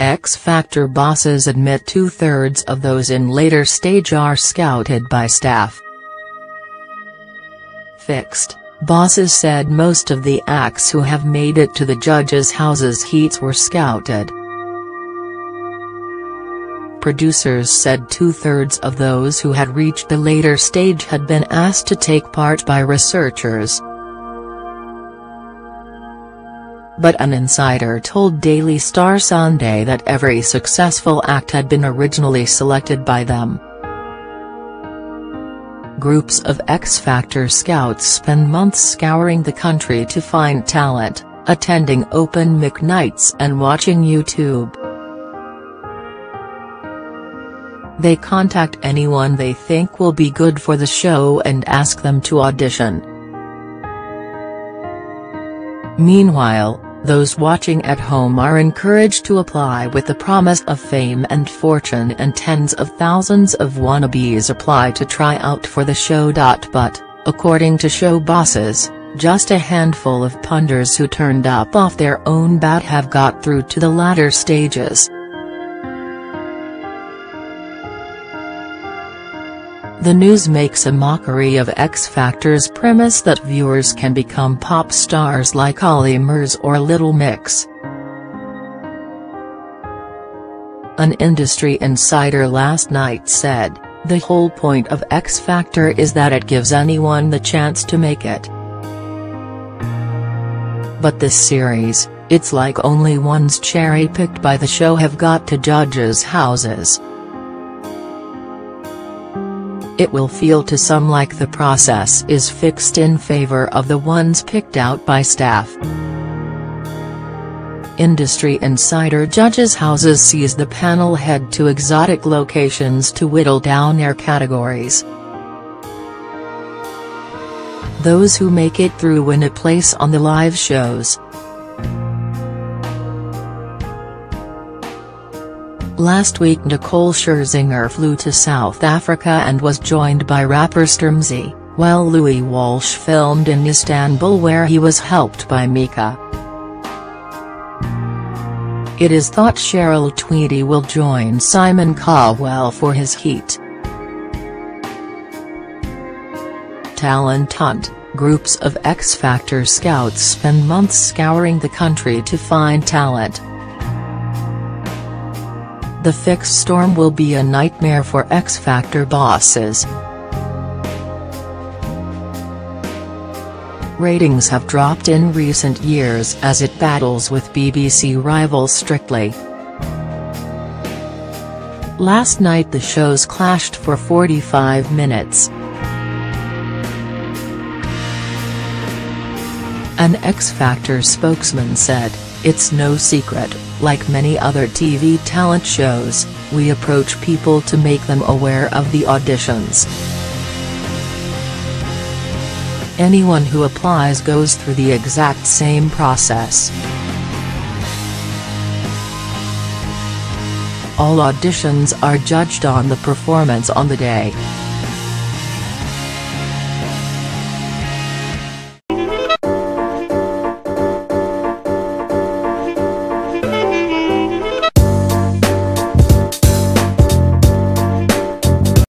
X Factor bosses admit 2/3 of those in later stage are scouted by staff. Fixed bosses said most of the acts who have made it to the judges' houses' heats were scouted. Producers said 2/3 of those who had reached the later stage had been asked to take part by researchers. But an insider told Daily Star Sunday that every successful act had been originally selected by them. Groups of X Factor scouts spend months scouring the country to find talent, attending open mic nights and watching YouTube. They contact anyone they think will be good for the show and ask them to audition. Meanwhile, those watching at home are encouraged to apply with the promise of fame and fortune, and tens of thousands of wannabes apply to try out for the show. But, according to show bosses, just a handful of punters who turned up off their own bat have got through to the latter stages. The news makes a mockery of X Factor's premise that viewers can become pop stars like Ollie Murs or Little Mix. An industry insider last night said, "The whole point of X Factor is that it gives anyone the chance to make it. But this series, it's like only ones cherry-picked by the show have got to judges' houses. It will feel to some like the process is fixed in favor of the ones picked out by staff." Industry insider judges' houses sees the panel head to exotic locations to whittle down their categories. Those who make it through win a place on the live shows. Last week Nicole Scherzinger flew to South Africa and was joined by rapper Stormzy, while Louis Walsh filmed in Istanbul where he was helped by Mika. It is thought Cheryl Tweedy will join Simon Cowell for his heat. Talent hunt: groups of X Factor scouts spend months scouring the country to find talent. The fixed storm will be a nightmare for X Factor bosses. Ratings have dropped in recent years as it battles with BBC rival Strictly. Last night the shows clashed for 45 minutes. An X Factor spokesman said, "It's no secret, like many other TV talent shows, we approach people to make them aware of the auditions. Anyone who applies goes through the exact same process. All auditions are judged on the performance on the day.